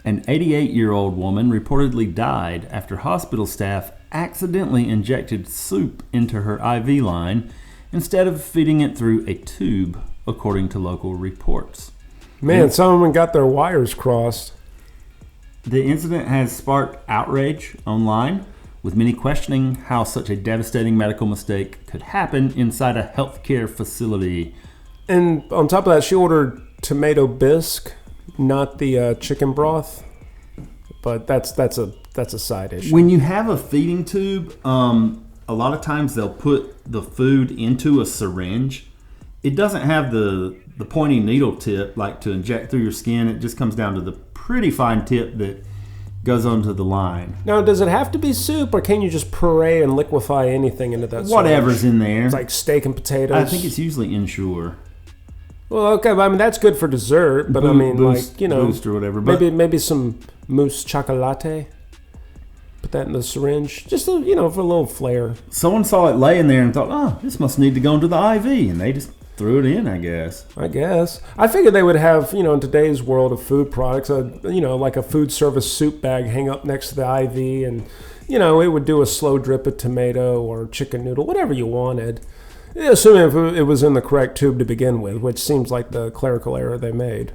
An 88-year-old woman reportedly died after hospital staff accidentally injected soup into her IV line instead of feeding it through a tube, according to local reports. Man, someone got their wires crossed. The incident has sparked outrage online, with many questioning how such a devastating medical mistake could happen inside a healthcare facility. And on top of that, she ordered tomato bisque, not the chicken broth. But that's a side issue. When you have a feeding tube, a lot of times they'll put the food into a syringe. It doesn't have the pointy needle tip like to inject through your skin. It just comes down to the pretty fine tip that goes onto the line. Now, does it have to be soup, or can you just puree and liquefy anything into that? Whatever's in there. It's like steak and potatoes. I think it's usually Ensure. Well, okay, but I mean that's good for dessert. But Boost or whatever. Maybe some mousse chocolate. Put that in the syringe, just for a little flair. Someone saw it laying there and thought, "Oh, this must need to go into the IV," and they just threw it in. I guess. I figured they would have, in today's world of food products, like a food service soup bag hang up next to the IV, and it would do a slow drip of tomato or chicken noodle, whatever you wanted. Assuming if it was in the correct tube to begin with, which seems like the clerical error they made.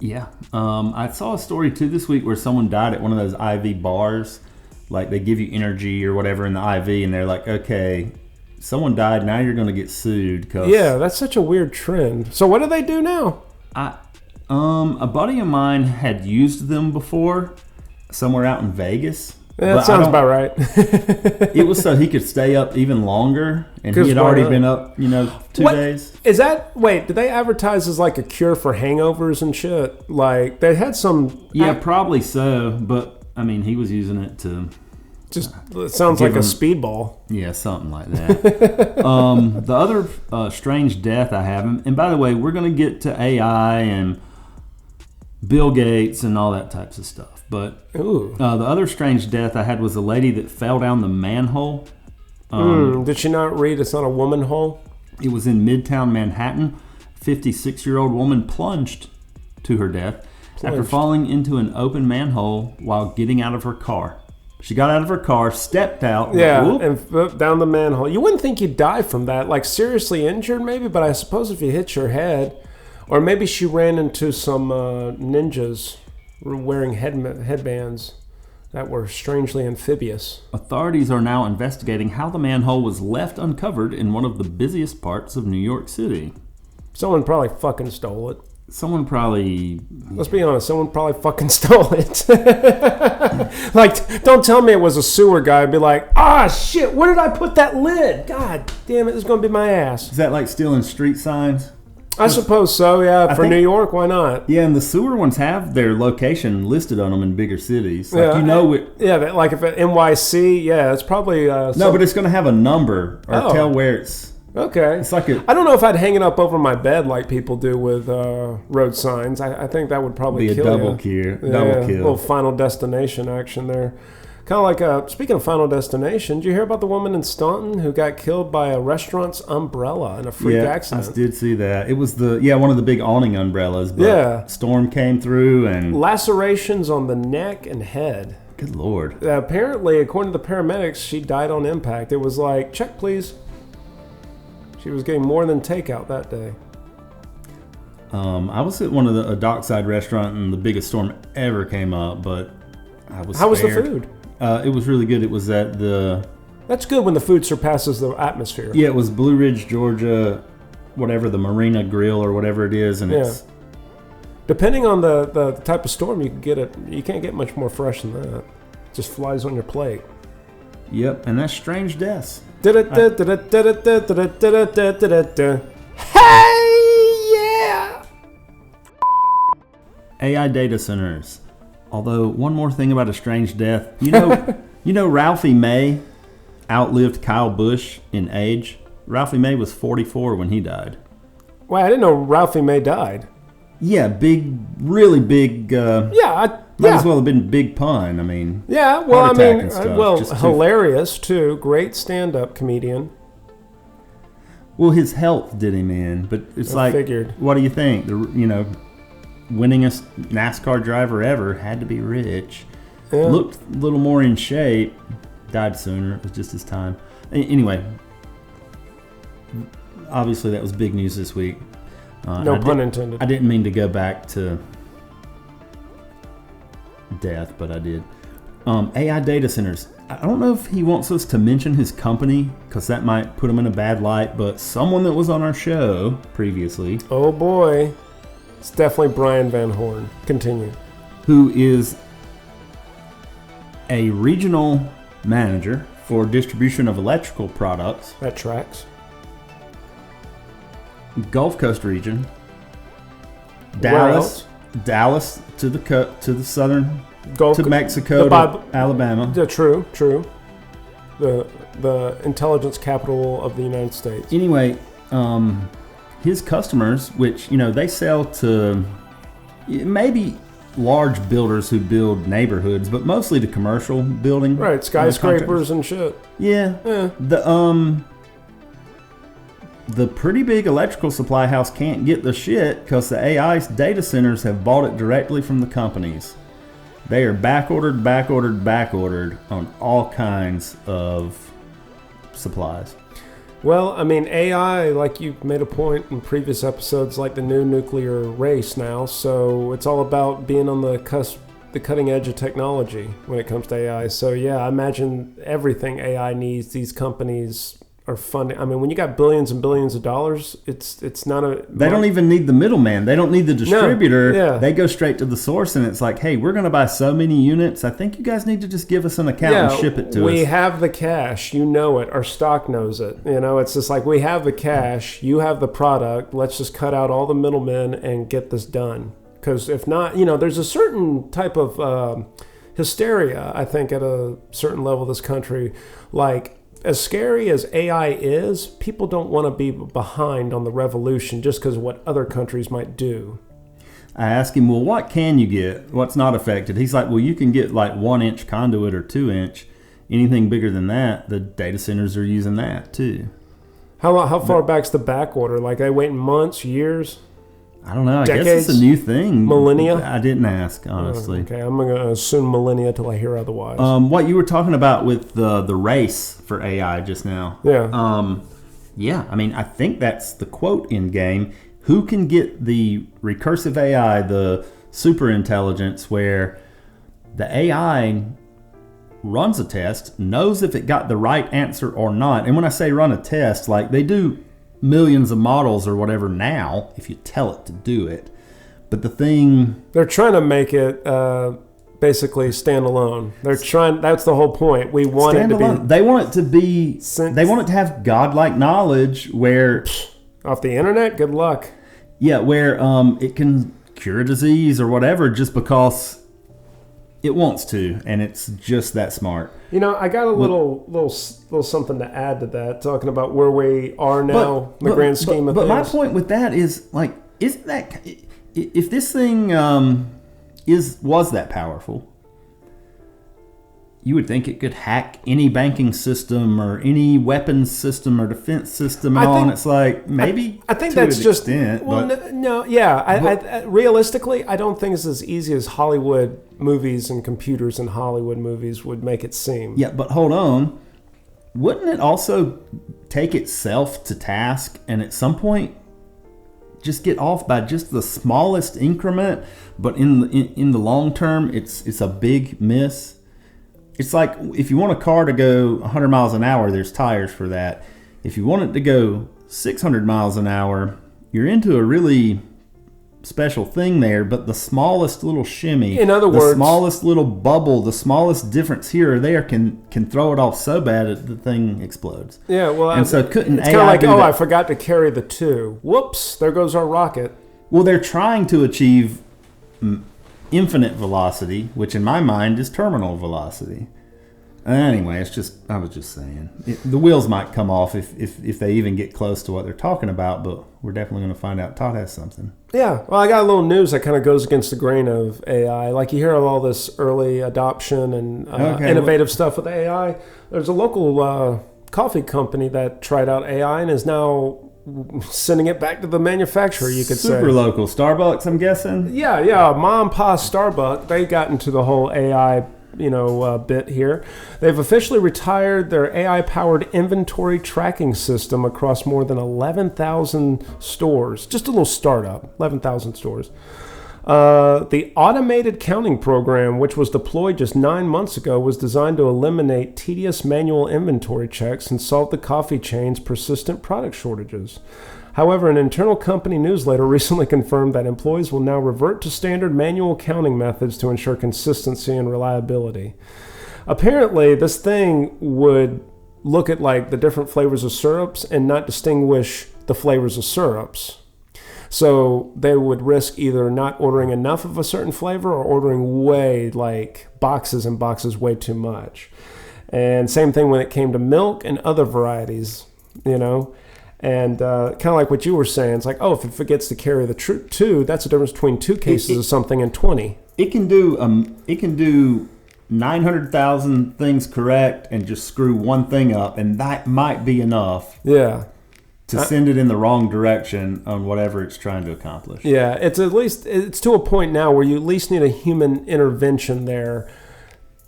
Yeah. I saw a story, too, this week where someone died at one of those IV bars. Like, they give you energy or whatever in the IV, and they're like, okay, someone died, now you're going to get sued. Yeah, that's such a weird trend. So what do they do now? A buddy of mine had used them before somewhere out in Vegas. Yeah, that sounds about right. It was so he could stay up even longer, and he had already been up, 2 days. Is that, wait, did they advertise as like a cure for hangovers and shit? Like, they had some... Yeah, probably so, but, I mean, he was using it to... Just, it sounds like a speedball. Yeah, something like that. The other strange death I have, and by the way, we're going to get to AI and Bill Gates and all that types of stuff. But the other strange death I had was a lady that fell down the manhole. Did she not read it's not a woman hole? It was in Midtown Manhattan. 56-year-old woman plunged to her death after falling into an open manhole while getting out of her car. She got out of her car, stepped out. And down the manhole. You wouldn't think you'd die from that. Like, seriously injured maybe, but I suppose if you hit your head, or maybe she ran into some ninjas wearing headbands that were strangely amphibious. Authorities are now investigating how the manhole was left uncovered in one of the busiest parts of New York City. Someone probably fucking stole it. Let's be honest, someone probably fucking stole it. Like, don't tell me it was a sewer guy. I'd be like, shit, where did I put that lid? God damn it, this is going to be my ass. Is that like stealing street signs? I suppose so, yeah. For New York, why not? Yeah, and the sewer ones have their location listed on them in bigger cities. Like, like if at NYC, it's probably... no, but it's going to have a number or tell where it's... Okay. It's like I don't know if I'd hang it up over my bed like people do with road signs. I think that would probably be kill a double kill. Double kill. A little Final Destination action there. Kind of like, speaking of Final Destination, did you hear about the woman in Staunton who got killed by a restaurant's umbrella in a freak accident? I did see that. It was one of the big awning umbrellas. But storm came through and... Lacerations on the neck and head. Good Lord. Apparently, according to the paramedics, she died on impact. It was like, check please. She was getting more than takeout that day. I was at one of a dockside restaurant and the biggest storm ever came up, but I was How was the spared. food? It was really good. It was at the... That's good when the food surpasses the atmosphere. Yeah, it was Blue Ridge, Georgia, whatever, the Marina Grill or whatever it is, and it's... Depending on the type of storm, you can't get much more fresh than that. It just flies on your plate. Yep, and that's strange deaths. Hey, yeah! AI data centers. Although, one more thing about a strange death. You know Ralphie May outlived Kyle Busch in age? Ralphie May was 44 when he died. Wow, I didn't know Ralphie May died. Yeah, really big... Might as well have been big pun. I mean... Yeah, well, I mean... Stuff. Hilarious, too. Great stand-up comedian. Well, his health did him in, but it's figured. What do you think? winningest NASCAR driver ever, had to be rich. Yeah. Looked a little more in shape, died sooner. It was just his time. Anyway, obviously that was big news this week. No pun intended. I didn't mean to go back to death, but I did. AI data centers. I don't know if he wants us to mention his company because that might put him in a bad light, but someone that was on our show previously. Oh boy. It's definitely Brian Van Horn. Continue. Who is a regional manager for distribution of electrical products. That tracks. Gulf Coast region. Dallas to the southern Gulf, to Mexico to Alabama. Yeah, true. The intelligence capital of the United States. Anyway, his customers, which they sell to maybe large builders who build neighborhoods, but mostly to commercial building. Right, skyscrapers and shit. Yeah. The pretty big electrical supply house can't get the shit because the AI data centers have bought it directly from the companies. They are back ordered on all kinds of supplies. Well, I mean, AI, like you made a point in previous episodes, like the new nuclear race now. So it's all about being on the cusp, the cutting edge of technology when it comes to AI. So yeah, I imagine everything AI needs, these companies are funding. I mean, when you got billions and billions of dollars, it's not a... They don't even need the middleman. They don't need the distributor. No, yeah. They go straight to the source, and it's like, hey, we're going to buy so many units. I think you guys need to just give us an account and ship it to us. We have the cash. You know it. Our stock knows it. It's just like, we have the cash. You have the product. Let's just cut out all the middlemen and get this done. Because if not, there's a certain type of hysteria, I think, at a certain level of this country. Like, as scary as AI is, people don't want to be behind on the revolution just because of what other countries might do. I asked him, well, what can you get? What's not affected? He's like, well, you can get like 1-inch conduit or 2-inch. Anything bigger than that, the data centers are using that too. How far back's the back order? Like, they waiting months, years? I don't know. Decades? I guess it's a new thing. Millennia? I didn't ask, honestly. Okay, I'm going to assume millennia till I hear otherwise. What you were talking about with the race for AI just now. Yeah. Yeah, I mean, I think that's the quote in game. Who can get the recursive AI, the super intelligence, where the AI runs a test, knows if it got the right answer or not. And when I say run a test, like they do millions of models or whatever now if you tell it to do it, but they're trying to make it basically standalone. That's the whole point. We want it to be, they want it to be, they want it to have godlike knowledge where off the internet, good luck. Where it can cure a disease or whatever just because it wants to, and it's just that smart. I got a little something to add to that, talking about where we are now in the grand scheme of things. But my point with that is, like, isn't that, if this thing was that powerful, you would think it could hack any banking system or any weapons system or defense system and all. And it's like, maybe I think that's just extent, realistically, I don't think it's as easy as Hollywood movies and computers in Hollywood movies would make it seem. Yeah, but hold on. Wouldn't it also take itself to task and at some point just get off by just the smallest increment, but in the long term, it's a big miss? It's like if you want a car to go 100 miles an hour, there's tires for that. If you want it to go 600 miles an hour, you're into a really special thing there, but the smallest little shimmy, in other words, the smallest little bubble, the smallest difference here or there can throw it off so bad that the thing explodes. Yeah, well, and so couldn't it's AI kind of like, do that? I forgot to carry the 2. Whoops, there goes our rocket. Well, they're trying to achieve infinite velocity, which in my mind is terminal velocity. Anyway, I was just saying. The wheels might come off if they even get close to what they're talking about, but we're definitely going to find out Todd has something. Yeah, well, I got a little news that kind of goes against the grain of AI. Like, you hear of all this early adoption and innovative stuff with AI. There's a local coffee company that tried out AI and is now sending it back to the manufacturer, you could say. Super local. Starbucks, I'm guessing? Yeah. Mom and Pa Starbucks, they got into the whole AI bit here. They've officially retired their AI-powered inventory tracking system across more than 11,000 stores. Just a little startup, 11,000 stores. The automated counting program, which was deployed just 9 months ago, was designed to eliminate tedious manual inventory checks and solve the coffee chain's persistent product shortages. However, an internal company newsletter recently confirmed that employees will now revert to standard manual counting methods to ensure consistency and reliability. Apparently, this thing would look at like the different flavors of syrups and not distinguish the flavors of syrups. So they would risk either not ordering enough of a certain flavor or ordering way, like boxes and boxes, way too much. And same thing when it came to milk and other varieties, And kind of like what you were saying, it's like, oh, if it forgets to carry the two, that's the difference between 2 cases of something and 20. It can do 900,000 things correct and just screw one thing up, and that might be enough. Yeah. To send it in the wrong direction on whatever it's trying to accomplish. Yeah, it's to a point now where you at least need a human intervention there,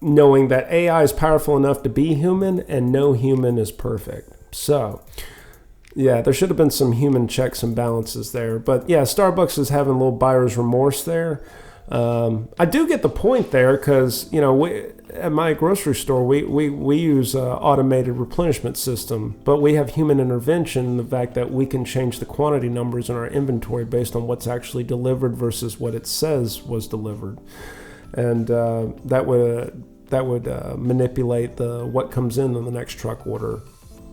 knowing that AI is powerful enough to be human and no human is perfect. So, yeah, there should have been some human checks and balances there. But yeah, Starbucks is having a little buyer's remorse there. I do get the point there because, at my grocery store, we use an automated replenishment system, but we have human intervention in the fact that we can change the quantity numbers in our inventory based on what's actually delivered versus what it says was delivered. And that would manipulate what comes in the next truck order.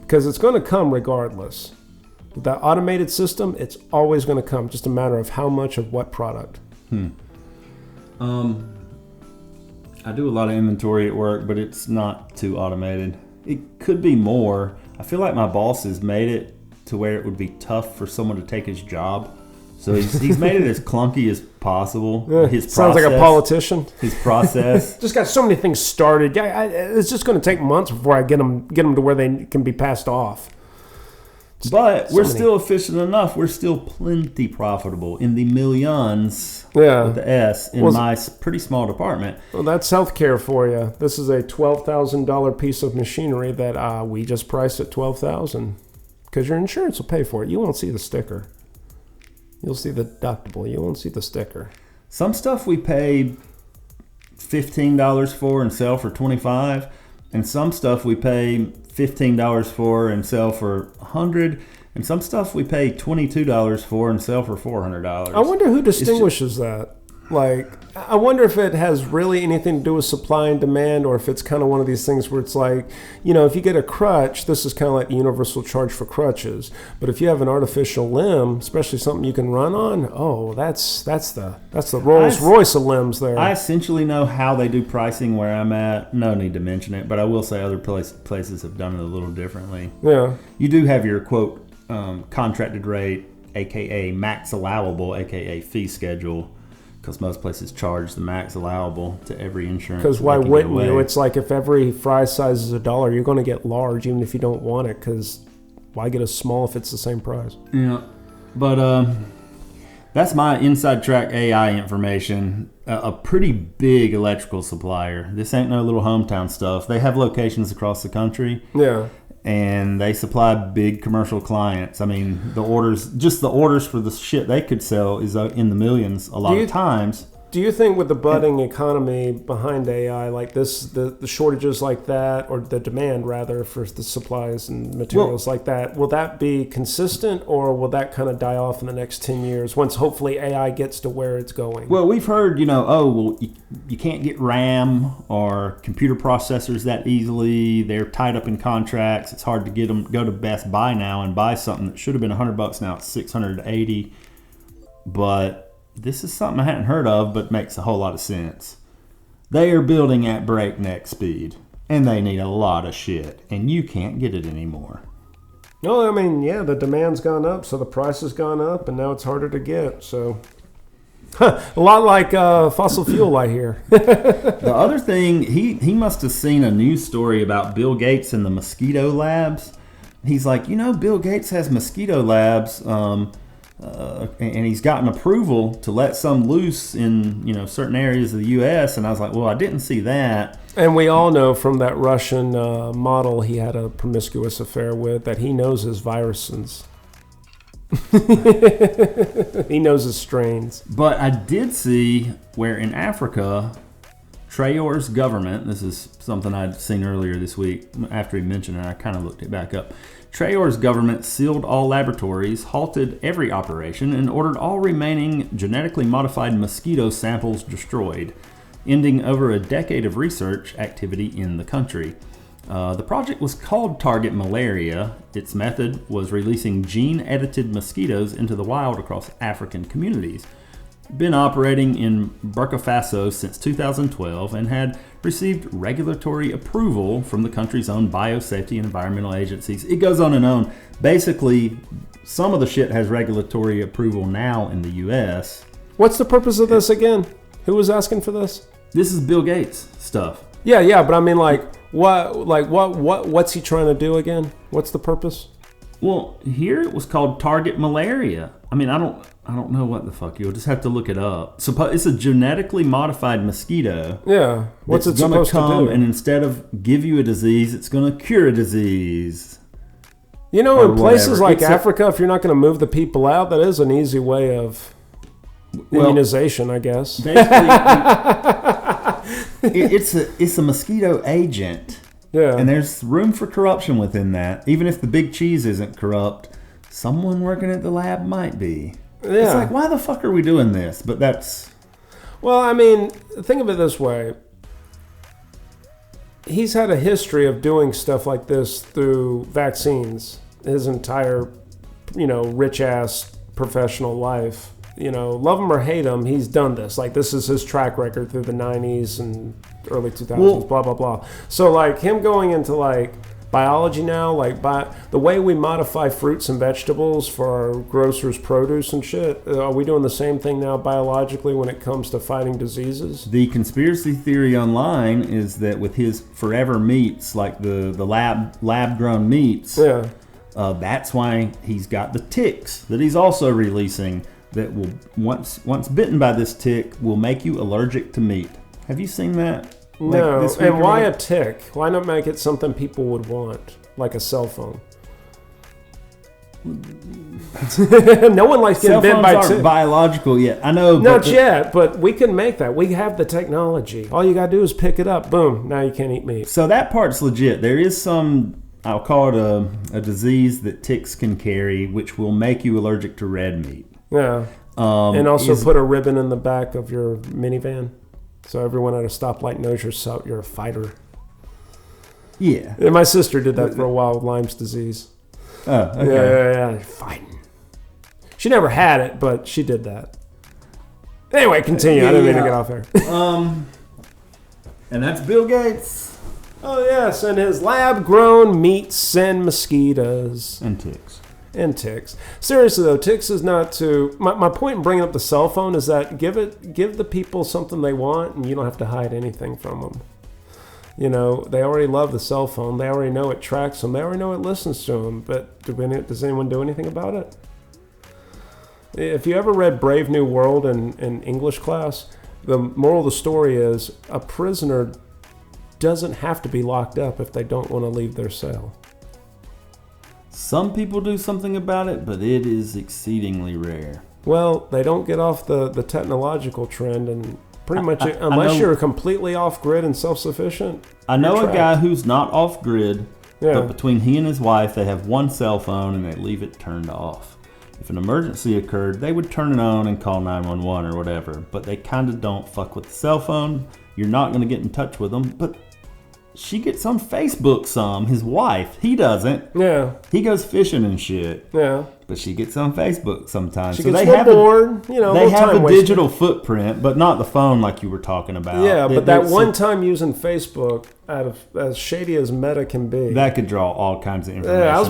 Because it's going to come regardless. With that automated system, it's always going to come. Just a matter of how much of what product. I do a lot of inventory at work, but it's not too automated. It could be more. I feel like my boss has made it to where it would be tough for someone to take his job. So he's made it as clunky as possible. His process, sounds like a politician. His process. Just got so many things started. It's just going to take months before I get them to where they can be passed off. But we're still efficient enough. We're still plenty profitable in the millions with the S in my pretty small department. Well, that's healthcare for you. This is a $12,000 piece of machinery that we just priced at $12,000 because your insurance will pay for it. You won't see the sticker. You'll see the deductible. You won't see the sticker. Some stuff we pay $15 for and sell for $25, and some stuff we pay $15 for and sell for $100, and some stuff we pay $22 for and sell for $400. I wonder who distinguishes that. Like, I wonder if it has really anything to do with supply and demand, or if it's kind of one of these things where it's like, if you get a crutch, this is kind of like the universal charge for crutches. But if you have an artificial limb, especially something you can run on, that's the Rolls Royce of limbs there. I essentially know how they do pricing where I'm at. No need to mention it, but I will say other places have done it a little differently. Yeah. You do have your, quote, contracted rate, a.k.a. max allowable, a.k.a. fee schedule, because most places charge the max allowable to every insurance. Because why wouldn't you? It's like if every fry size is $1, you're going to get large even if you don't want it, because why get a small if it's the same price? Yeah, but that's my inside track AI information. A pretty big electrical supplier. This ain't no little hometown stuff. They have locations across the country. Yeah. And they supply big commercial clients. I mean, the orders for the shit they could sell is in the millions a lot of times. Do you think with the budding economy behind AI like this, the shortages like that, or the demand rather for the supplies and materials like that, will that be consistent, or will that kind of die off in the next 10 years once hopefully AI gets to where it's going? Well, we've heard, you can't get RAM or computer processors that easily. They're tied up in contracts. It's hard to get them. Go to Best Buy now and buy something that should have been $100. Now it's $680. But this is something I hadn't heard of, but makes a whole lot of sense. They are building at breakneck speed, and they need a lot of shit, and you can't get it anymore. No, I mean, yeah, the demand's gone up, so the price has gone up, and now it's harder to get. So, a lot like fossil fuel, I hear. The other thing, he must have seen a news story about Bill Gates and the mosquito labs. he's like, Bill Gates has mosquito labs, and he's gotten approval to let some loose in certain areas of the U.S. And I was like, well, I didn't see that. And we all know from that Russian model he had a promiscuous affair with that he knows his viruses. He knows his strains. But I did see where in Africa, Traore's government, this is something I'd seen earlier this week, after he mentioned it, I kind of looked it back up. Traore's government sealed all laboratories, halted every operation, and ordered all remaining genetically modified mosquito samples destroyed, ending over a decade of research activity in the country. The project was called Target Malaria. Its method was releasing gene-edited mosquitoes into the wild across African communities. Been operating in Burkina Faso since 2012 and had received regulatory approval from the country's own biosafety and environmental agencies. It goes on and on. Basically, some of the shit has regulatory approval now in the U.S. What's the purpose of this again? Who was asking for this? This is Bill Gates stuff. Yeah, but I mean, what's he trying to do again? What's the purpose? Well, here it was called Target Malaria. I mean, I don't know what the fuck. You'll just have to look it up. It's a genetically modified mosquito. Yeah. What's it supposed to do? And instead of give you a disease, it's going to cure a disease. In places like Africa, if you're not going to move the people out, that is an easy way of immunization, I guess. Basically, it's a mosquito agent. Yeah. And there's room for corruption within that. Even if the big cheese isn't corrupt, someone working at the lab might be. Yeah. It's like, why the fuck are we doing this? But that's... Well, I mean, think of it this way. He's had a history of doing stuff like this through vaccines his entire, rich-ass professional life. Love him or hate him, he's done this. Like, this is his track record through the 90s and early 2000s, blah, blah, blah. So, like, him going into, biology now, the way we modify fruits and vegetables for our grocers' produce and shit, are we doing the same thing now biologically when it comes to fighting diseases? The conspiracy theory online is that with his forever meats, like the lab-grown meats, that's why he's got the ticks that he's also releasing that will, once bitten by this tick, will make you allergic to meat. Have you seen that? No. And why a tick? Why not make it something people would want, like a cell phone? No one likes getting bit by ticks. Cell phones aren't biological yet. I know. Not yet, but we can make that. We have the technology. All you got to do is pick it up. Boom. Now you can't eat meat. So that part's legit. There is some, I'll call it a disease that ticks can carry, which will make you allergic to red meat. Yeah. And also put a ribbon in the back of your minivan. So everyone at a stoplight knows you're a fighter. Yeah. And my sister did that for a while with Lyme's disease. Oh, okay. Yeah. Fighting. She never had it, but she did that. Anyway, continue. I didn't mean to get off there. And that's Bill Gates. Oh, yes. And his lab-grown meats and mosquitoes. And ticks. Seriously though, ticks is not to... My point in bringing up the cell phone is that give the people something they want and you don't have to hide anything from them. They already love the cell phone. They already know it tracks them. They already know it listens to them. But does anyone do anything about it? If you ever read Brave New World in English class, the moral of the story is a prisoner doesn't have to be locked up if they don't want to leave their cell. Some people do something about it, but it is exceedingly rare. Well, they don't get off the technological trend, and pretty much unless you're completely off-grid and self-sufficient. I know a guy who's not off-grid, but between he and his wife, they have one cell phone and they leave it turned off. If an emergency occurred, they would turn it on and call 911 or whatever, but they kind of don't fuck with the cell phone. You're not going to get in touch with them, but... She gets on Facebook his wife. He doesn't. Yeah. He goes fishing and shit. Yeah. But she gets on Facebook sometimes. She gets bored. They have a digital footprint, but not the phone like you were talking about. Yeah, but that one time using Facebook, out of as shady as Meta can be, that could draw all kinds of information. Yeah, I was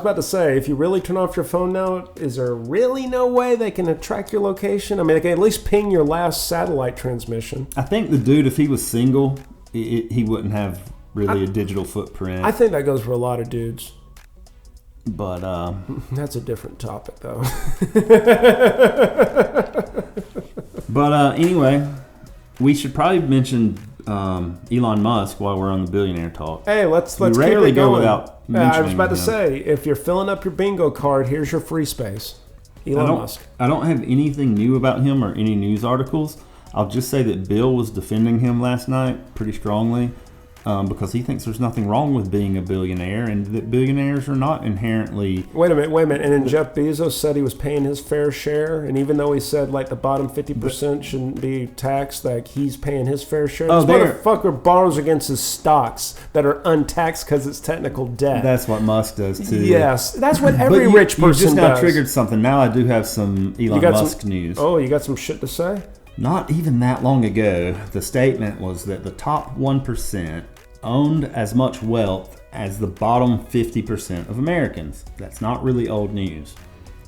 about to say, if you really turn off your phone now, is there really no way they can track your location? I mean, they can at least ping your last satellite transmission. I think the dude, if he was single, he wouldn't have really a digital footprint. I think that goes for a lot of dudes. But that's a different topic, though. But anyway, we should probably mention Elon Musk while we're on the billionaire talk. Hey, let's we keep rarely it go going. without mentioning I was about to him. say, if you're filling up your bingo card, here's your free space. Elon Musk. I don't have anything new about him or any news articles. I'll just say that Bill was defending him last night pretty strongly because he thinks there's nothing wrong with being a billionaire and that billionaires are not inherently... Wait a minute. And then Jeff Bezos said he was paying his fair share. And even though he said like the bottom 50% shouldn't be taxed, like he's paying his fair share. This motherfucker borrows against his stocks that are untaxed because it's technical debt. That's what Musk does too. Yes. That's what every rich person does. You just now triggered something. Now I do have some Elon Musk news. Oh, you got some shit to say? Not even that long ago, the statement was that the top 1% owned as much wealth as the bottom 50% of Americans. That's not really old news.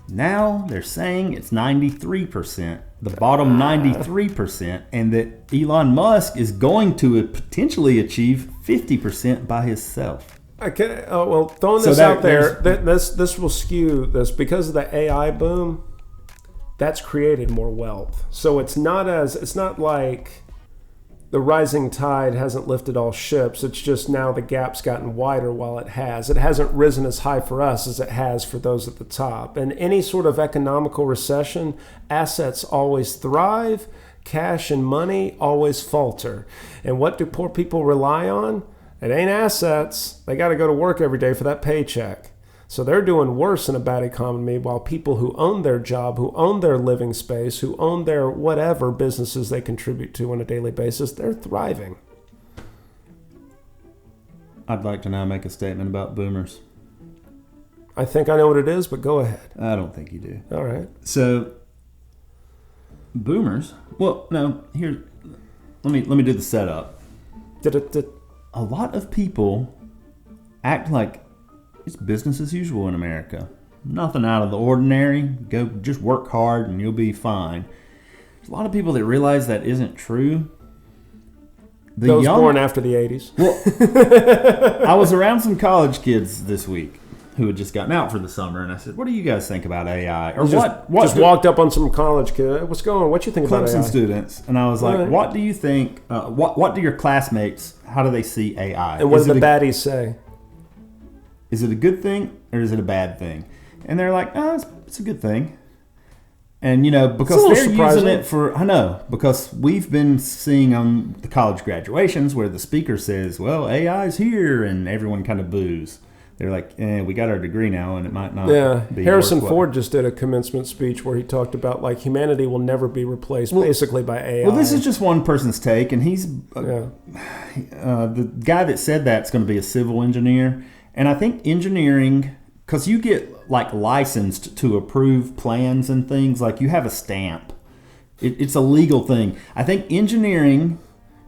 Now they're saying it's 93%, the bottom 93%, and that Elon Musk is going to potentially achieve 50% by himself. Okay. Oh, well, throwing this out there, this will skew this because of the AI boom. That's created more wealth. So it's not like the rising tide hasn't lifted all ships. It's just now the gap's gotten wider while it has. It hasn't risen as high for us as it has for those at the top. In any sort of economical recession, assets always thrive, cash and money always falter. And what do poor people rely on? It ain't assets. They got to go to work every day for that paycheck. So they're doing worse in a bad economy while people who own their job, who own their living space, who own their whatever businesses they contribute to on a daily basis, they're thriving. I'd like to now make a statement about boomers. I think I know what it is, but go ahead. I don't think you do. All right. So, boomers, well, no, here, let me do the setup. A lot of people act like it's business as usual in America. Nothing out of the ordinary. Go just work hard and you'll be fine. There's a lot of people that realize that isn't true. Those born after the 80s. Well, I was around some college kids this week who had just gotten out for the summer, and I said, "What do you guys think about AI?" Or what walked up on some college kid. What's going on? What you think about AI? Clemson students, and I was like, right. "What do you think? What do your classmates? How do they see AI? And what do the baddies say? Is it a good thing or is it a bad thing?" And they're like, "Oh, it's a good thing." And, because they're using it for, I know, because we've been seeing on the college graduations where the speaker says, well, AI's here, and everyone kind of boos. They're like, we got our degree now, and it might not be. Harrison Ford just did a commencement speech where he talked about, like, humanity will never be replaced, basically, by AI. Well, this is just one person's take, and he's, the guy that said that's going to be a civil engineer. And I think engineering, because you get like licensed to approve plans and things, like you have a stamp. It's a legal thing. I think engineering,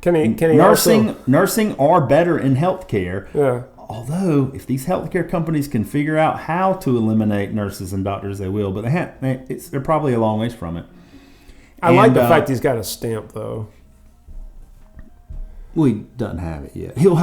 nursing are better in healthcare. Yeah. Although, if these healthcare companies can figure out how to eliminate nurses and doctors, they will. But they're probably a long ways from it. I like the fact he's got a stamp, though. Well, he doesn't have it yet. He will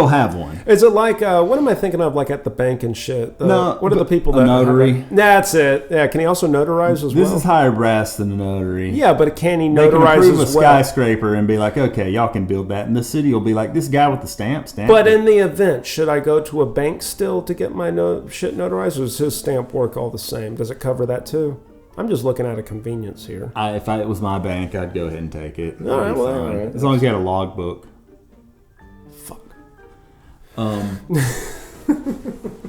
have one. Is it like, what am I thinking of, like at the bank and shit? No. What are the people that... A notary. That's it. Yeah, can he also notarize as well? This is higher brass than a notary. Yeah, but can he notarize as well? They can approve a well? skyscraper and be like, okay, y'all can build that. And the city will be like, this guy with the stamp. But in the event, should I go to a bank still to get my shit notarized, or does his stamp work all the same? Does it cover that too? I'm just looking at a convenience here. If it was my bank, I'd go ahead and take it. All right, all right. As long as you had a logbook. Fuck.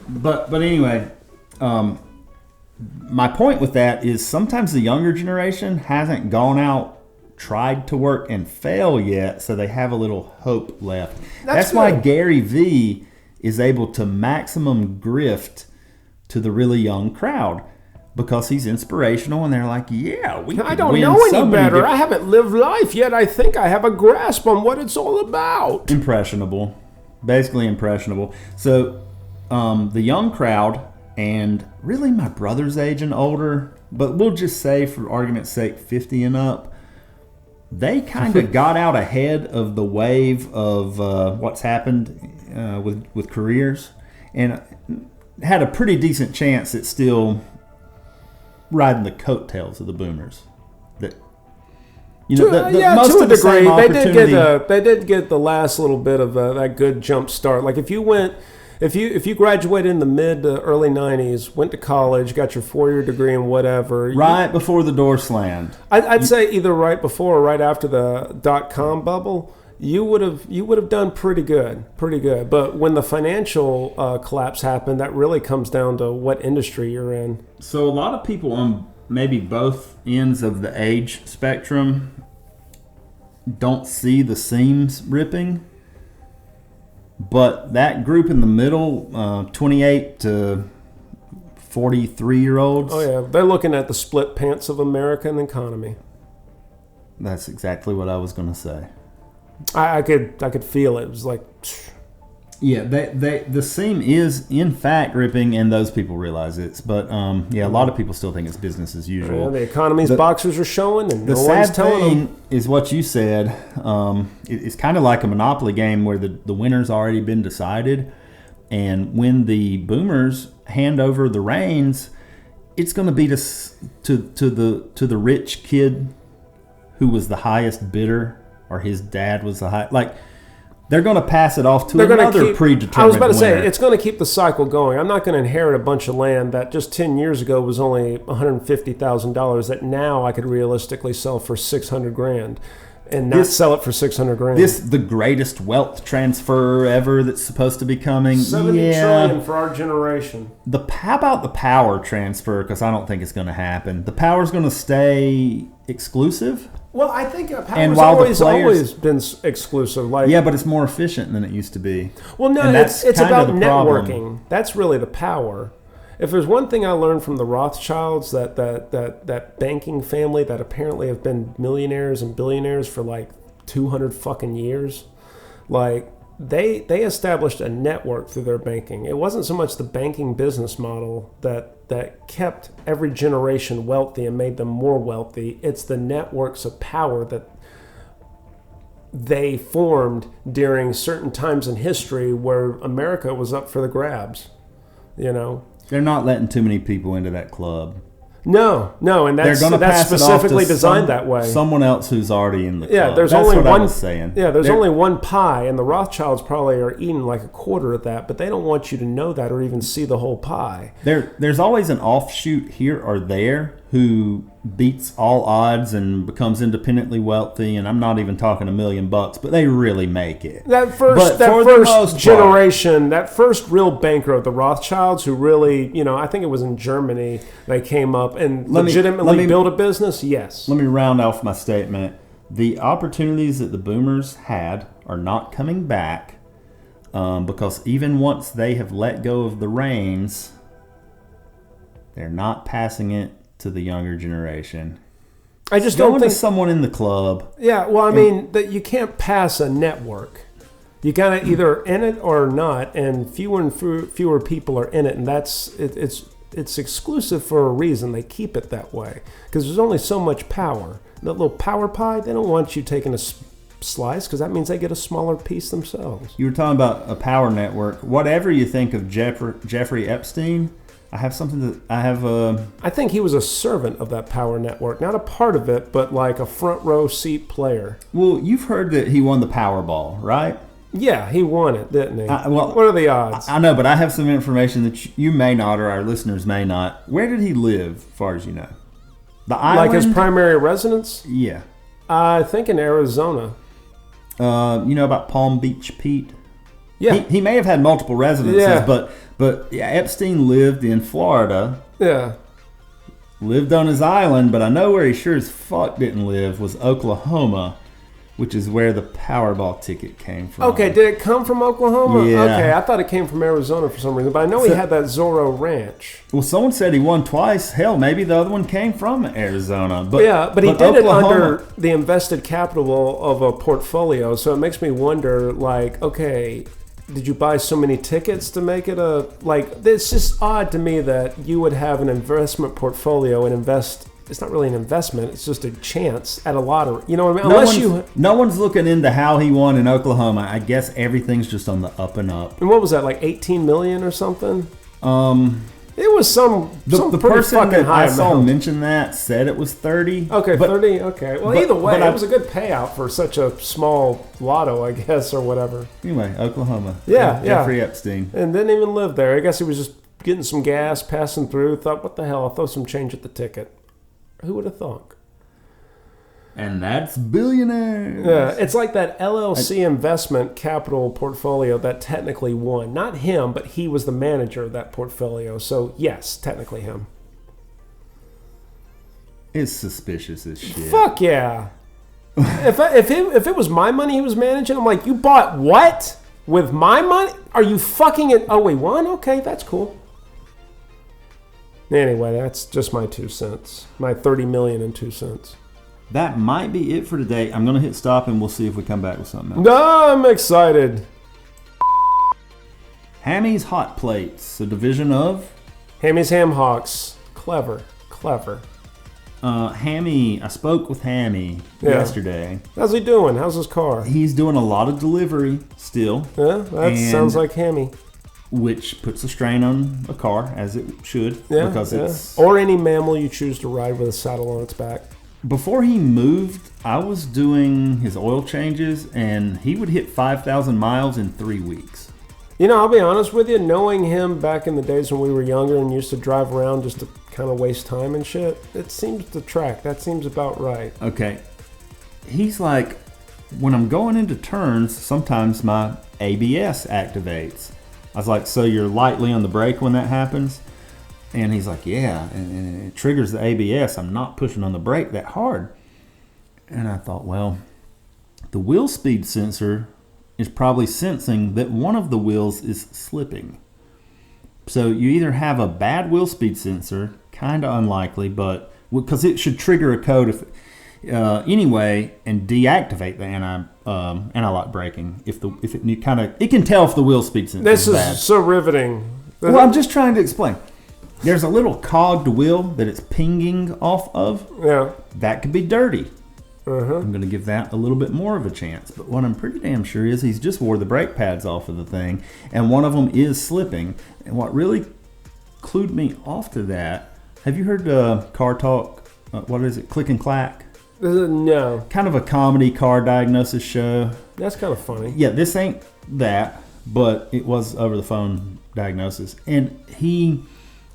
But anyway, my point with that is sometimes the younger generation hasn't gone out, tried to work, and fail yet, so they have a little hope left. That's why Gary Vee is able to maximum grift to the really young crowd. Because he's inspirational, and they're like, yeah, we can I don't know any better. I haven't lived life yet. I think I have a grasp on what it's all about. Impressionable. Basically impressionable. So the young crowd, and really my brother's age and older, but we'll just say for argument's sake 50 and up, they kind of got out ahead of the wave of what's happened with careers. And had a pretty decent chance at still riding the coattails of the boomers. That most to a of the same degree, opportunity. they did get the last little bit of that good jump start. Like if you graduated in the mid to early 90s, went to college, got your 4-year degree in whatever, right before the door slammed. I'd say either right before or right after the .com bubble. You would have done pretty good. But when the financial collapse happened, that really comes down to what industry you're in. So a lot of people on maybe both ends of the age spectrum don't see the seams ripping, but that group in the middle, 28 to 43-year-olds. Oh yeah, they're looking at the split pants of American economy. That's exactly what I was going to say. I could feel it. It was like, yeah, the seam is in fact ripping, and those people realize it. But a lot of people still think it's business as usual. Yeah, the economy's boxers are showing, and the sad thing is what you said. It's kind of like a Monopoly game where the winner's already been decided, and when the boomers hand over the reins, it's going to be to the rich kid who was the highest bidder. Or his dad was the high. Like, they're going to pass it off to another predetermined winner. I was about to say, it's going to keep the cycle going. I'm not going to inherit a bunch of land that just 10 years ago was only $150,000 that now I could realistically sell for $600,000 and not sell it for $600,000. This the greatest wealth transfer ever that's supposed to be coming. $70 trillion for our generation. How about the power transfer? Because I don't think it's going to happen. The power's going to stay exclusive. Well, I think power's always been exclusive. Yeah, but it's more efficient than it used to be. Well, no, it's about networking. That's really the power. If there's one thing I learned from the Rothschilds, that banking family that apparently have been millionaires and billionaires for like 200 fucking years, like they established a network through their banking. It wasn't so much the banking business model that kept every generation wealthy and made them more wealthy. It's the networks of power that they formed during certain times in history where America was up for the grabs. You know, they're not letting too many people into that club. No, and that's specifically designed that way. Someone else who's already in the club. Yeah, there's that's only what one. I was saying. Yeah, there's only one pie, and the Rothschilds probably are eating like a quarter of that, but they don't want you to know that or even see the whole pie. There's always an offshoot here or there who beats all odds and becomes independently wealthy, and I'm not even talking $1 million, but they really make it. That first generation, that first real banker of the Rothschilds who really, I think it was in Germany, they came up and legitimately built a business, yes. Let me round off my statement. The opportunities that the boomers had are not coming back because even once they have let go of the reins, they're not passing it to the younger generation. I just don't think someone in the club. Yeah, well, I mean, that you can't pass a network. You gotta either in it or not, and fewer people are in it, and it's exclusive for a reason. They keep it that way because there's only so much power. That little power pie, they don't want you taking a slice because that means they get a smaller piece themselves. You were talking about a power network. Whatever you think of Jeffrey Epstein. I think he was a servant of that power network, not a part of it, but like a front row seat player. Well, you've heard that he won the Powerball, right? Yeah, he won it, didn't he? What are the odds? I know, but I have some information that you may not, or our listeners may not. Where did he live, as far as you know? The island? Like his primary residence? Yeah. I think in Arizona. You know about Palm Beach Pete? Yeah. He may have had multiple residences, but Epstein lived in Florida. Yeah. Lived on his island, but I know where he sure as fuck didn't live was Oklahoma, which is where the Powerball ticket came from. Okay, did it come from Oklahoma? Yeah. Okay, I thought it came from Arizona for some reason, but I know he had that Zorro Ranch. Well, someone said he won twice. Hell, maybe the other one came from Arizona. But he did Oklahoma, it under the invested capital of a portfolio, so it makes me wonder, like, okay, did you buy so many tickets to make it it's just odd to me that you would have an investment portfolio and invest. It's not really an investment. It's just a chance at a lottery. You know what I mean? No one's looking into how he won in Oklahoma. I guess everything's just on the up and up. And what was that, like $18 million or something? It was some the pretty person fucking that high I saw amount. mention that said it was 30. Okay, but, 30. Okay. Well, but- either way, but it was a good payout for such a small lotto, I guess, or whatever. Anyway, Oklahoma. Yeah, Jeffrey Epstein. And didn't even live there. I guess he was just getting some gas, passing through. Thought, what the hell? I'll throw some change at the ticket. Who would have thought? And that's billionaires. Yeah, it's like that LLC investment capital portfolio that technically won. Not him, but he was the manager of that portfolio. So, yes, technically him. It's suspicious as shit. Fuck yeah. if it was my money he was managing, I'm like, you bought what? With my money? Are you fucking it? Oh, wait, won? Okay, that's cool. Anyway, that's just my 2 cents. My 30 million and 2 cents. That might be it for today. I'm going to hit stop and we'll see if we come back with something else. No, I'm excited. Hammy's Hot Plates, a division of Hammy's Ham Hocks. Clever. Hammy. I spoke with Hammy yesterday. How's he doing? How's his car? He's doing a lot of delivery still. Yeah, that sounds like Hammy. Which puts a strain on a car, as it should. Yeah, because it's... Or any mammal you choose to ride with a saddle on its back. Before he moved, I was doing his oil changes, and he would hit 5,000 miles in 3 weeks. You know, I'll be honest with you, knowing him back in the days when we were younger and used to drive around just to kind of waste time and shit, it seems to track. That seems about right. Okay. He's like, when I'm going into turns, sometimes my ABS activates. I was like, so you're lightly on the brake when that happens? And he's like, yeah, and it triggers the ABS. I'm not pushing on the brake that hard. And I thought, well, the wheel speed sensor is probably sensing that one of the wheels is slipping. So you either have a bad wheel speed sensor, kind of unlikely, but because it should trigger a code anyway and deactivate the anti-lock braking if it can tell if the wheel speed sensor is bad. This is so riveting. Well, I'm just trying to explain. There's a little cogged wheel that it's pinging off of. Yeah. That could be dirty. Uh-huh. I'm going to give that a little bit more of a chance. But what I'm pretty damn sure is he's just wore the brake pads off of the thing, and one of them is slipping. And what really clued me off to that, have you heard Car Talk? What is it? Click and Clack? No. Kind of a comedy car diagnosis show. That's kind of funny. Yeah, this ain't that, but it was over the phone diagnosis. And he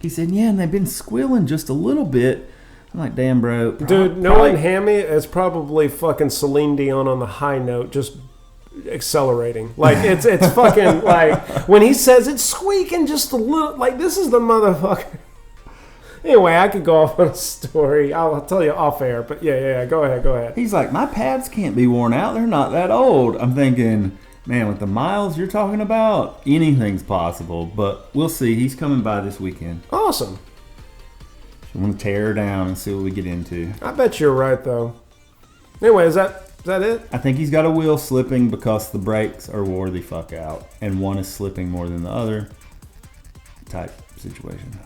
said, yeah, and they've been squealing just a little bit. I'm like, damn, bro. Dude, knowing Hammy, it's probably fucking Celine Dion on the high note, just accelerating. Like, it's fucking, like, when he says it's squeaking just a little, like, this is the motherfucker. Anyway, I could go off on a story. I'll tell you off air, but yeah, go ahead. He's like, my pads can't be worn out. They're not that old. I'm thinking, man, with the miles you're talking about, anything's possible. But we'll see. He's coming by this weekend. Awesome. I'm going to tear her down and see what we get into. I bet you're right, though. Anyway, is that it? I think he's got a wheel slipping because the brakes are wore the fuck out. And one is slipping more than the other type situation.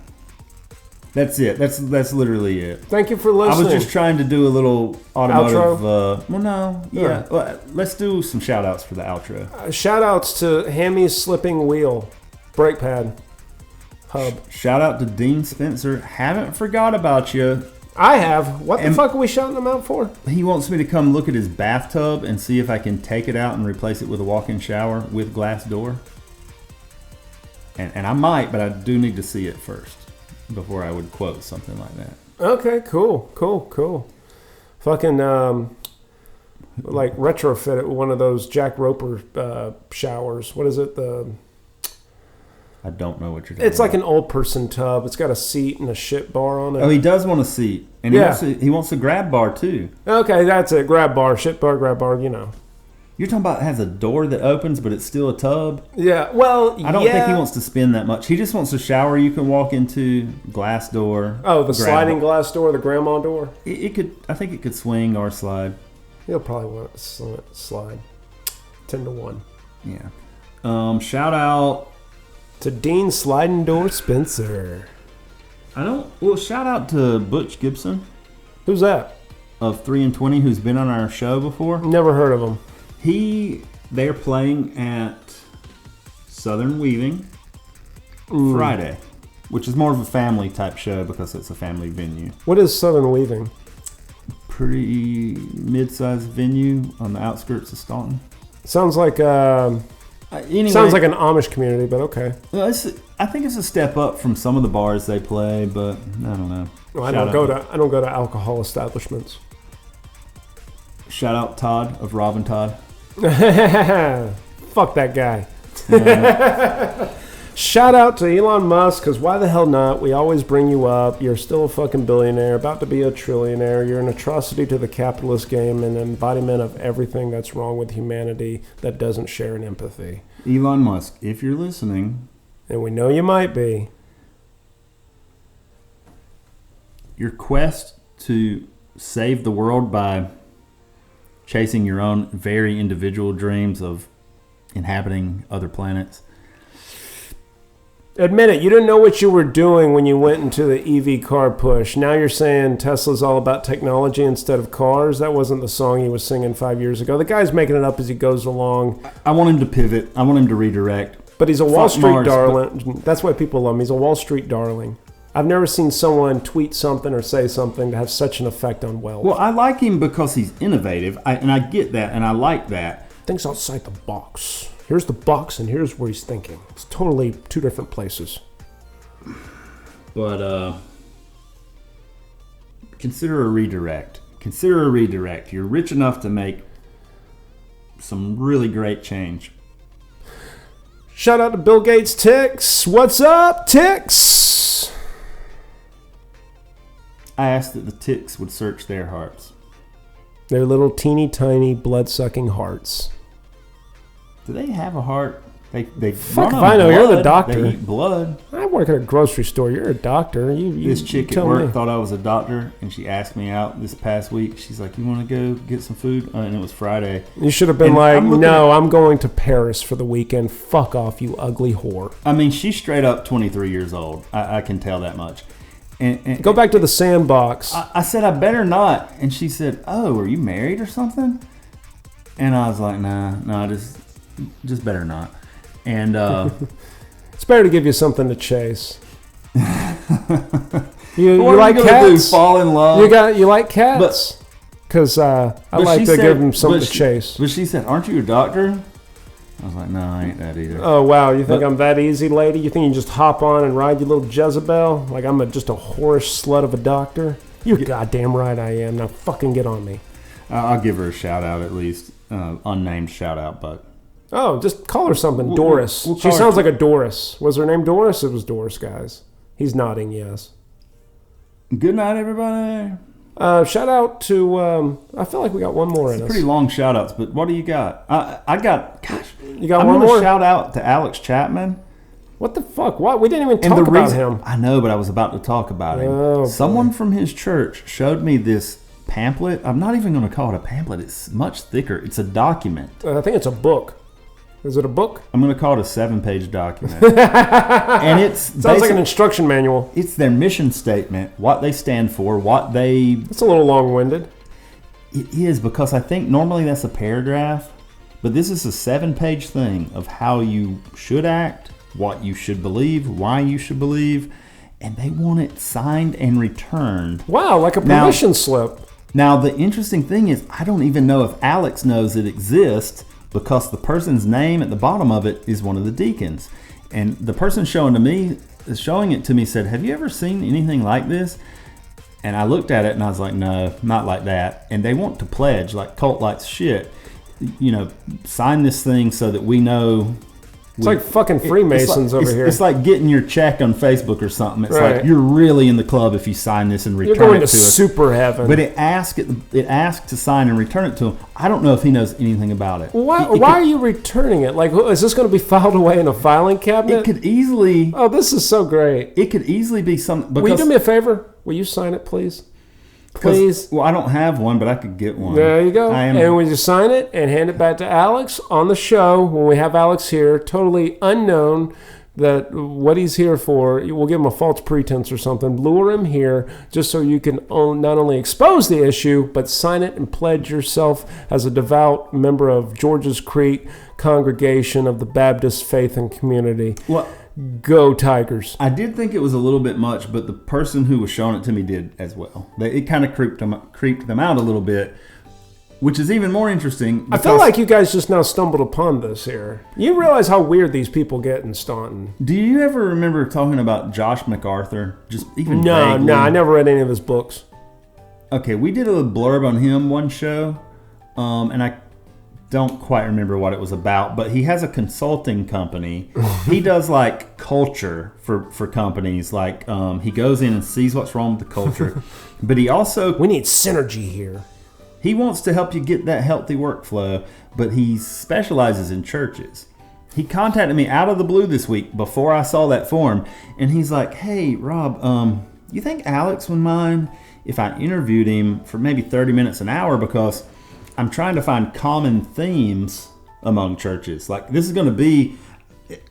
That's it. That's literally it. Thank you for listening. I was just trying to do a little automotive... Outro? Well, no. Yeah. Well, let's do some shout-outs for the outro. Shout-outs to Hammy's Slipping Wheel. Brake pad. Hub. Shout out to Dean Spencer. Haven't forgot about you. I have. What the fuck are we shouting him out for? He wants me to come look at his bathtub and see if I can take it out and replace it with a walk-in shower with glass door. And I might, but I do need to see it first before I would quote something like that. Okay, cool. Fucking, like retrofit it with one of those Jack Roper showers. What is it? I don't know what you're talking It's like about. an old person tub. It's got a seat and a shit bar on it. Oh, he does want a seat. And he wants a grab bar, too. Okay, that's it. Grab bar, shit bar, grab bar, you know. You're talking about it has a door that opens, but it's still a tub? Yeah, well, I don't think he wants to spend that much. He just wants a shower you can walk into, glass door. Oh, the sliding glass door, the grandma door? It could. I think it could swing or slide. He'll probably want to slide. 10-1. Yeah. Shout out to Dean Sliding Door Spencer. Shout out to Butch Gibson. Who's that? Of 3 and 20, who's been on our show before. Never heard of him. They're playing at Southern Weaving Friday, which is more of a family type show because it's a family venue. What is Southern Weaving? Pretty mid-sized venue on the outskirts of Staunton. Sounds like anyway, sounds like an Amish community, but okay. Well, I think it's a step up from some of the bars they play, but I don't know. Well, I don't go to alcohol establishments. Shout out Todd of Rob and Todd. Fuck that guy. Shout out to Elon Musk, because why the hell not? We always bring you up. You're still a fucking billionaire, about to be a trillionaire. You're an atrocity to the capitalist game and an embodiment of everything that's wrong with humanity that doesn't share an empathy. Elon Musk, if you're listening, and we know you might be, your quest to save the world by chasing your own very individual dreams of inhabiting other planets. Admit it, you didn't know what you were doing when you went into the EV car push. Now you're saying Tesla's all about technology instead of cars. That wasn't the song he was singing 5 years ago. The guy's making it up as he goes along. I want him to pivot. I want him to redirect. But he's a Wall Street darling. That's why people love him. He's a Wall Street darling. I've never seen someone tweet something or say something to have such an effect on wealth. Well, I like him because he's innovative, and I get that, and I like that. Thinks outside the box. Here's the box, and here's where he's thinking. It's totally two different places. But consider a redirect. Consider a redirect. You're rich enough to make some really great change. Shout out to Bill Gates, Tix. What's up, Tix? I asked that the ticks would search their hearts. Their little teeny tiny blood-sucking hearts. Do they have a heart? They fuck if I know. You're the doctor. They eat blood. I work at a grocery store. You're a doctor. This chick at work thought I was a doctor, and she asked me out this past week. She's like, "You want to go get some food?" And it was Friday. You should have been like, "No, I'm going to Paris for the weekend. Fuck off, you ugly whore." I mean, she's straight up 23 years old. I can tell that much. And go back to the sandbox. I said, "I better not." And she said, "Oh, are you married or something?" And I was like, "Nah, just better not." And it's better to give you something to chase. you what like cats? Fall in love? You like cats? Because I like to give them something to chase. But she said, "Aren't you a doctor?" I was like, "No, I ain't that either." Oh wow, you think I'm that easy, lady? You think you just hop on and ride your little Jezebel like I'm just a whorish slut of a doctor? You're goddamn right I am. Now fucking get on me. I'll give her a shout out at least, unnamed shout out, but. Oh, just call her something. Doris. She sounds like a Doris. Was her name Doris? It was Doris, guys. He's nodding yes. Good night, everybody. Shout out to, I feel like we got one more in us. Pretty long shout outs, but what do you got? I got, gosh. You got one more? Shout out to Alex Chapman. What the fuck? What? We didn't even talk about him. I know, but I was about to talk about him. Oh, someone from his church showed me this pamphlet. I'm not even going to call it a pamphlet. It's much thicker. It's a document. I think it's a book. Is it a book? I'm going to call it a 7-page document. And sounds like an instruction manual. It's their mission statement, what they stand for, It's a little long-winded. It is, because I think normally that's a paragraph, but this is a 7-page thing of how you should act, what you should believe, why you should believe, and they want it signed and returned. Wow, like a permission slip. Now, the interesting thing is, I don't even know if Alex knows it exists, because the person's name at the bottom of it is one of the deacons. And the person showing it to me said, "Have you ever seen anything like this?" And I looked at it and I was like, "No, not like that." And they want to pledge, like cult-like shit, sign this thing so that we know. It's like fucking Freemasons over here. It's like getting your check on Facebook or something. It's right. Like you're really in the club if you sign this and return it to us. You're going to super heaven. But it asks to sign and return it to him. I don't know if he knows anything about it. Why are you returning it? Like, is this going to be filed away in a filing cabinet? It could easily. Oh, this is so great. It could easily be something. Will you do me a favor? Will you sign it, please? Please. Well, I don't have one, but I could get one. There you go. And we just sign it and hand it back to Alex on the show when we have Alex here, totally unknown that what he's here for. We'll give him a false pretense or something. Lure him here just so you can not only expose the issue, but sign it and pledge yourself as a devout member of George's Creek congregation of the Baptist faith and community. Well, Go Tigers. I did think it was a little bit much, but the person who was showing it to me did as well. It kind of creeped them out a little bit, which is even more interesting. I feel like you guys just now stumbled upon this here. You realize how weird these people get in Staunton. Do you ever remember talking about Josh MacArthur? Just even No, vaguely? I never read any of his books. Okay, we did a blurb on him one show, and I don't quite remember what it was about, but he has a consulting company. He does like culture for companies. Like he goes in and sees what's wrong with the culture, but he also We need synergy here. He wants to help you get that healthy workflow, but he specializes in churches. He contacted me out of the blue this week before I saw that form, and he's like, "Hey, Rob, you think Alex would mind if I interviewed him for maybe 30 minutes an hour, because I'm trying to find common themes among churches. Like, this is going to be,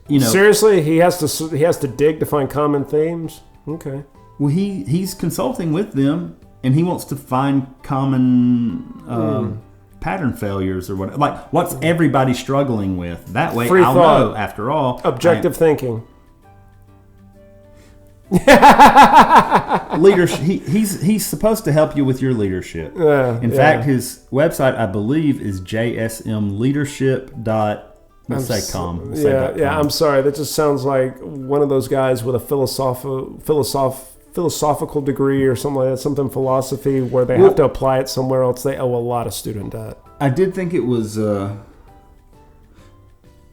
Seriously, he has to dig to find common themes. Okay. Well, he's consulting with them, and he wants to find common pattern failures or what. Like, what's everybody struggling with? That way, Free I'll thought. know. After all, Objective thinking. Leadership. He's supposed to help you with your leadership. In fact, his website, I believe, is jsmleadership.com. I'm sorry. That just sounds like one of those guys with a philosophical degree or something like that, something philosophy where they have to apply it somewhere else. They owe a lot of student debt. I did think it was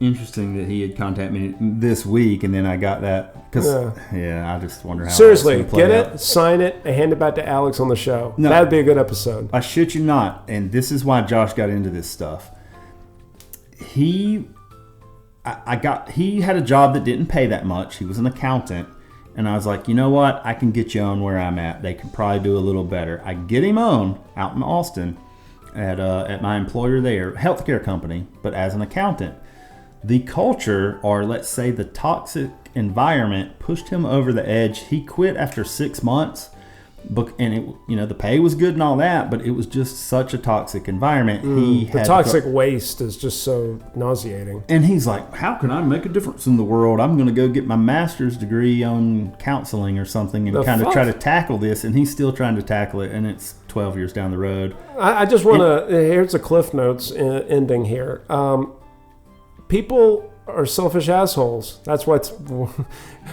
interesting that he had contacted me this week, and then I got that because I just wonder how. Seriously, get it, sign it, and hand it back to Alex on the show. No, that'd be a good episode. I shit you not, and this is why Josh got into this stuff. He had a job that didn't pay that much. He was an accountant, and I was like, you know what? I can get you on where I'm at. They could probably do a little better. I get him on out in Austin at my employer there, healthcare company, but as an accountant. The culture, or let's say the toxic environment, pushed him over the edge. He quit after 6 months, and the pay was good and all that, but it was just such a toxic environment. The toxic waste is just so nauseating. And he's like, how can I make a difference in the world? I'm going to go get my master's degree on counseling or something and kind of try to tackle this. And he's still trying to tackle it, and it's 12 years down the road. I just want to, here's a Cliff Notes ending here. People are selfish assholes. That's what's.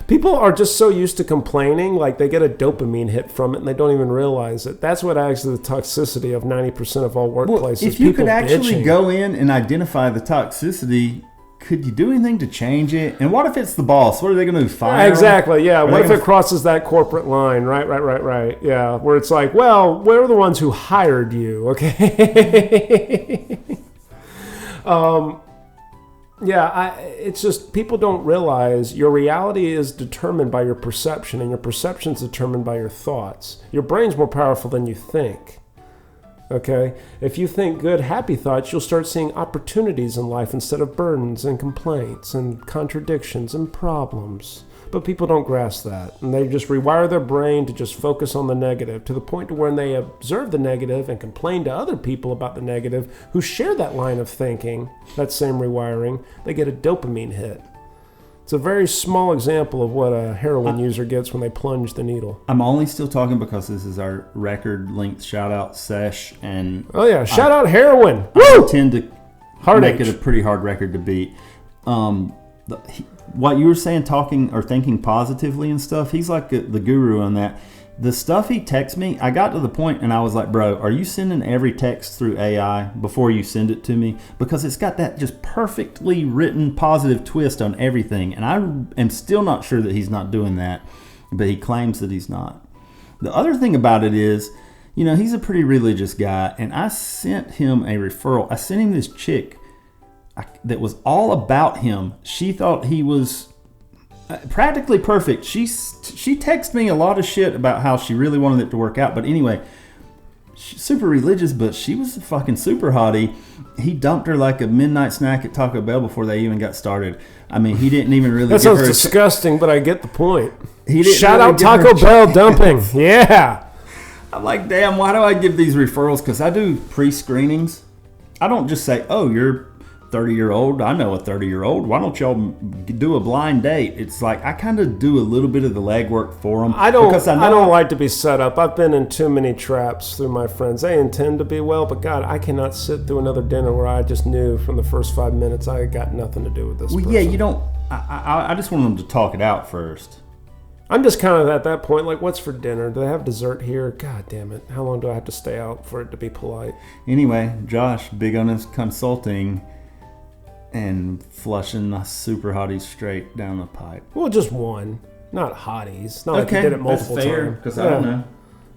People are just so used to complaining, like they get a dopamine hit from it, and they don't even realize it. That's what adds to the toxicity of 90% of all workplaces. Well, if you could actually go in and identify the toxicity, could you do anything to change it? And what if it's the boss? What are they going to do? Fire? Exactly. Yeah. What if it crosses that corporate line? Right. Yeah. Where it's like, well, we're the ones who hired you. Okay. It's just people don't realize your reality is determined by your perception, and your perception is determined by your thoughts. Your brain's more powerful than you think. Okay? If you think good, happy thoughts, you'll start seeing opportunities in life instead of burdens and complaints and contradictions and problems. But people don't grasp that, and they just rewire their brain to just focus on the negative, to the point to when they observe the negative and complain to other people about the negative who share that line of thinking, that same rewiring, they get a dopamine hit. It's a very small example of what a heroin user gets when they plunge the needle. I'm only still talking because this is our record-length shout-out sesh, and shout out heroin. I tend to make it a pretty hard record to beat. What you were saying, talking or thinking positively and stuff, he's like the guru on that. The stuff he texts me, I got to the point and I was like, bro, are you sending every text through AI before you send it to me? Because it's got that just perfectly written positive twist on everything. And I am still not sure that he's not doing that, but he claims that he's not. The other thing about it is, he's a pretty religious guy, and I sent him a referral. I sent him this chick that was all about him. She thought he was practically perfect. She texted me a lot of shit about how she really wanted it to work out. But anyway, she's super religious, but she was a fucking super hottie. He dumped her like a midnight snack at Taco Bell before they even got started. I mean, he didn't even really that sounds disgusting, but I get the point. Shout out Taco Bell dumping. Yeah. I'm like, damn, why do I give these referrals? Because I do pre-screenings. I don't just say, oh, you're 30-year-old. I know a 30-year-old. Why don't y'all do a blind date? It's like I kind of do a little bit of the legwork for them. I don't like to be set up. I've been in too many traps through my friends. They intend to be well, but God, I cannot sit through another dinner where I just knew from the first 5 minutes I got nothing to do with this person. Yeah, you don't. I just want them to talk it out first. I'm just kind of at that point, like, what's for dinner? Do they have dessert here? God damn it. How long do I have to stay out for it to be polite? Anyway, Josh, big on his consulting and flushing the super hotties straight down the pipe. Well, just one. Not hotties. Not like he did it multiple times. That's fair, because I don't know.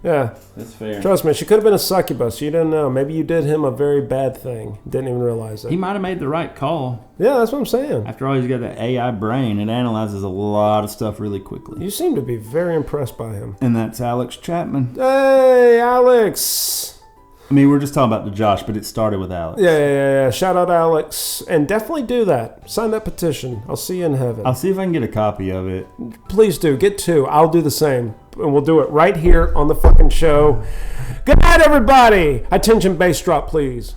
Yeah. That's fair. Trust me, she could have been a succubus. You didn't know. Maybe you did him a very bad thing. Didn't even realize it. He might have made the right call. Yeah, that's what I'm saying. After all, he's got that AI brain. It analyzes a lot of stuff really quickly. You seem to be very impressed by him. And that's Alex Chapman. Hey, Alex. I mean, we're just talking about the Josh, but it started with Alex. Yeah. Shout out Alex. And definitely do that. Sign that petition. I'll see you in heaven. I'll see if I can get a copy of it. Please do. Get 2. I'll do the same. And we'll do it right here on the fucking show. Good night, everybody. Attention, bass drop, please.